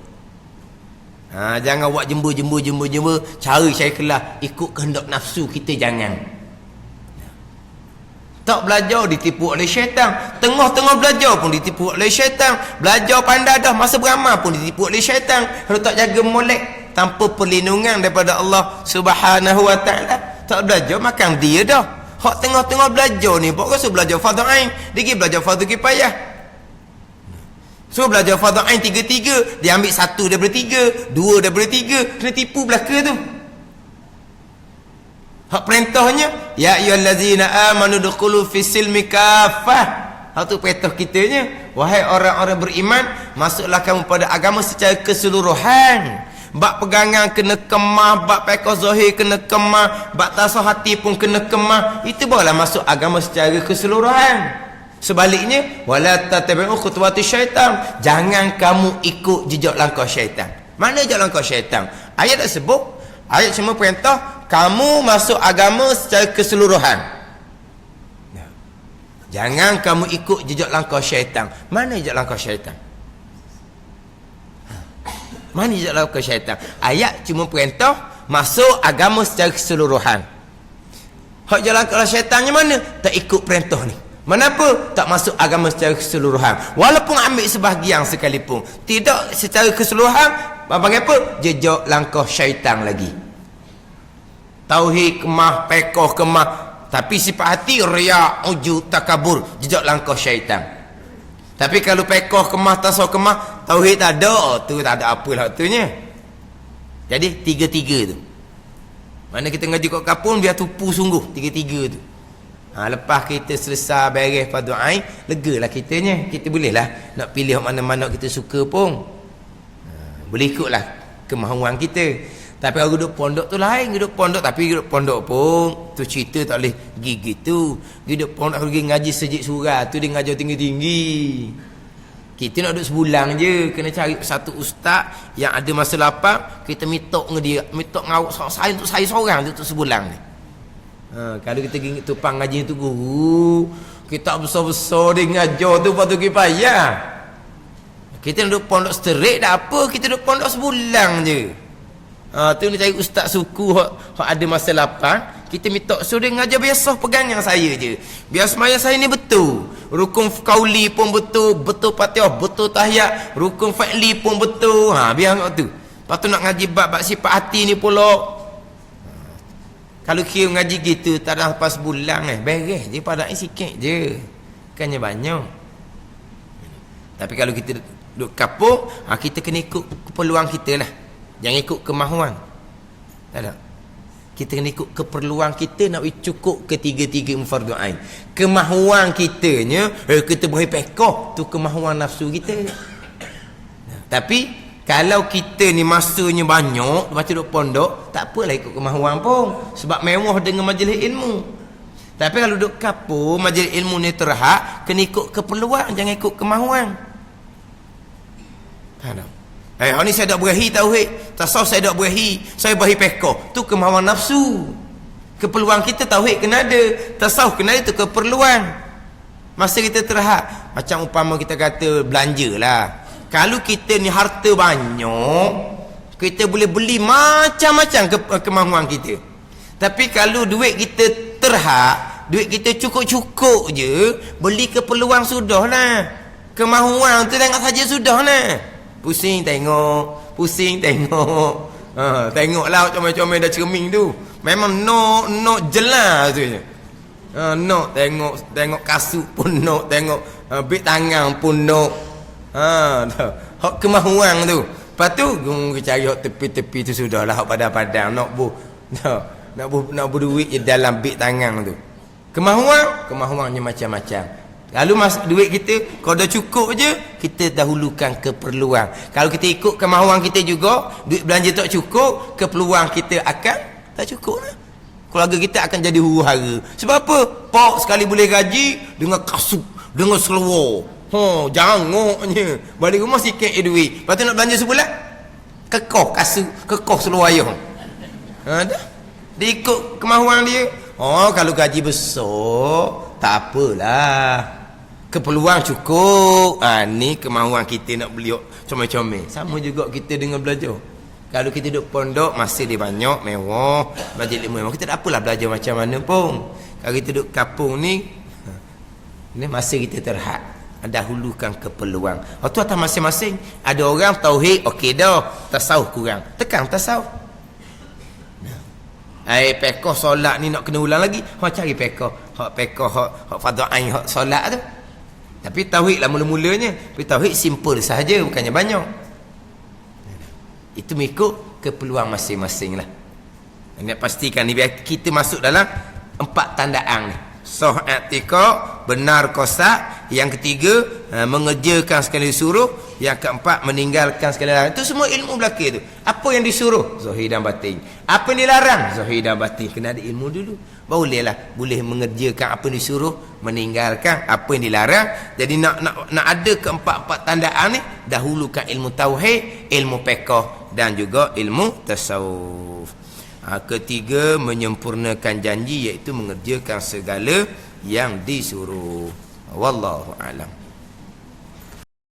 Jangan buat jember. Cari saya kelah. Ikut kehendak nafsu kita jangan. Tak belajar ditipu oleh syaitan. Tengah-tengah belajar pun ditipu oleh syaitan. Belajar pandai dah masa beramal pun ditipu oleh syaitan. Kalau tak jaga molek tanpa perlindungan daripada Allah Subhanahu wa taala, tak belajar makan dia dah. Hak tengah-tengah belajar ni pok rasa belajar fardhu ain, dia belajar fardhu kifayah. So belajar fardhu ain 3-3, dia ambil 1 daripada 3, 2 daripada 3, kena tipu belaka tu. Hak perintahnya ya ayyuhallazina amanu dukhulu fis-silmi kaffah. Hak tu perintah kitanya, wahai orang-orang beriman, masuklah kamu pada agama secara keseluruhan. Bab pegangan kena kemah, bab fiqh zahir kena kemah, bab tasawuf hati pun kena kemah. Itu barulah masuk agama secara keseluruhan. Sebaliknya, wala tattabi'u khutuwati syaitan. Jangan kamu ikut jejak langkah syaitan. Mana jejak langkah syaitan? Ayat tak sebut. Ayat cuma perintah kamu masuk agama secara keseluruhan. Jangan kamu ikut jejak langkah syaitan. Mana jejak langkah syaitan? Mana jejak langkah syaitan? Ayat cuma perintah masuk agama secara keseluruhan. Hak jalan langkah syaitannya mana? Tak ikut perintah ni. Kenapa? Tak masuk agama secara keseluruhan. Walaupun ambil sebahagian sekalipun, tidak secara keseluruhan. Panggil apa? Jejak langkah syaitan lagi. Tauhid kemah, fiqh kemah, tapi sifat hati riya, ujub, takabur, jejak langkah syaitan. Tapi kalau fiqh kemah, tasawuf kemah, tauhid tak ada, tu tak ada apalah tunya. Jadi 3-3 tu. Mana kita ngaji kat kapun biar tupu sungguh 3-3 tu. Lepas kita selesai beres fardhu ain, legalah kitanya. Kita bolehlah nak pilih mana-mana kita suka pun. Boleh ikutlah kemahuan kita. Tapi kalau duduk pondok tu lain, duduk pondok tapi duduk pondok pun tu cerita tak boleh gigi tu. Duduk pondok pergi ngaji sejik surah tu dia ngajar tinggi-tinggi. Kita nak duduk sebulan je, kena cari satu ustaz yang ada masa lapang, kita mitok dengan dia, mitok ngawak saya untuk saya seorang tu untuk sebulan ni. Kalau kita pergi tupang ngaji tu guru, kita besar-besar dia ngajar tu patut kifayah. Kita duduk pondok straight dah apa, kita duduk pondok sebulan je. Tu nak cari ustaz suku hak ada masa lapang, kita minta suruh dia ngajar biasa pegang yang saya je. Biar semayang saya ni betul. rukun qauli pun betul, betul Fatihah, betul tahiyat, rukun fi'li pun betul. Biar tu. Lepas tu nak ngaji bab sifat hati ni pula. Kalau kira ngaji gitu tak ada lepas bulan beres je pada sikit je. Bukannya banyak. Tapi kalau kita duduk kapung, kita kena ikut keperluan kita lah. Jangan ikut kemahuan. Tak ada. Kita kena ikut keperluan kita nak cukup ketiga-tiga fardu ain. Kemahuan kitanya, kita boleh pekoh, tu kemahuan nafsu kita. Tapi kalau kita ni masanya banyak baca duk pondok, tak apalah ikut kemahuan pun, sebab mewah dengan majlis ilmu. Tapi kalau duduk kapur, majlis ilmu ni terhak, kena ikut keperluan, jangan ikut kemahuan. Faham? Ni saya dak berahi tauhid, tasawuf saya dak berahi, saya berahi pekoh, tu kemahuan nafsu. Keperluan kita tauhid kena ada, tasawuf kena ada, tu keperluan. Masa kita terhak, macam umpama kita kata belanja lah. Kalau kita ni harta banyak, kita boleh beli macam-macam kemahuan kita. Tapi kalau duit kita terhak, duit kita cukup-cukup je, beli keperluan sudah lah. Kemahuan tu tengok saja sudah lah. Pusing tengok, tengoklah comel-comel dah cermin tu. Memang no jelas tu je. Tengok kasut pun no, tengok beg tangan pun no. Hak kemahuan tu. Lepas tu cari hak tepi-tepi tu sudahlah, hak padang-padang nak berduit je dalam beg tangan tu. Kemahuannya macam-macam. Lalu duit kita kalau dah cukup je, kita dahulukan keperluan. Kalau kita ikut kemahuan kita juga, duit belanja tak cukup, keperluan kita akan tak cukup lah. Keluarga kita akan jadi huru-hara. Sebab apa? Pak sekali boleh gaji dengan kasut, dengan seluar. Jangoknya. Balik rumah sikit duit. Lepas tu nak belanja sebulan, kekoh kasut, kekoh seluar ayah. Dah. Dia ikut kemahuan dia. Kalau gaji besar, tak apalah. Keperluan cukup. Ni kemahuan kita nak beli comel-comel. Sama juga kita dengan belajar. Kalau kita duduk pondok, masa dia banyak, mewah, belajar ilmu mewah, kita tak apalah belajar macam mana pun. Kalau kita duduk kapung ni masa kita terhad, dahulukan keperluan. Tu atas masing-masing. Ada orang tauhid okey dah, tasawuf kurang, tekan tasawuf. Pekoh solat ni nak kena ulang lagi, cari pekoh hak fardhu ain, hak solat tu. Tapi tauhid lah mula-mulanya. Tapi tauhid simple sahaja, bukannya banyak. Itu mengikut keperluan masing-masing lah. Nak pastikan ni biar kita masuk dalam 4 tandaan ni. Sah i'tiqad, benar qasad. Yang ketiga, mengerjakan sekali disuruh. Yang keempat, meninggalkan sekali larang. Itu semua ilmu belaka tu. Apa yang disuruh? Zahir dan batin. Apa yang dilarang? Zahir dan batin. Kena ada ilmu dulu. Boleh mengerjakan apa yang disuruh, meninggalkan apa yang dilarang. Jadi nak ada keempat-empat tandaan ni, dahulukan ilmu tauhid, ilmu fiqh dan juga ilmu tasawuf. Ketiga, menyempurnakan janji, iaitu mengerjakan segala yang disuruh. Wallahu a'lam.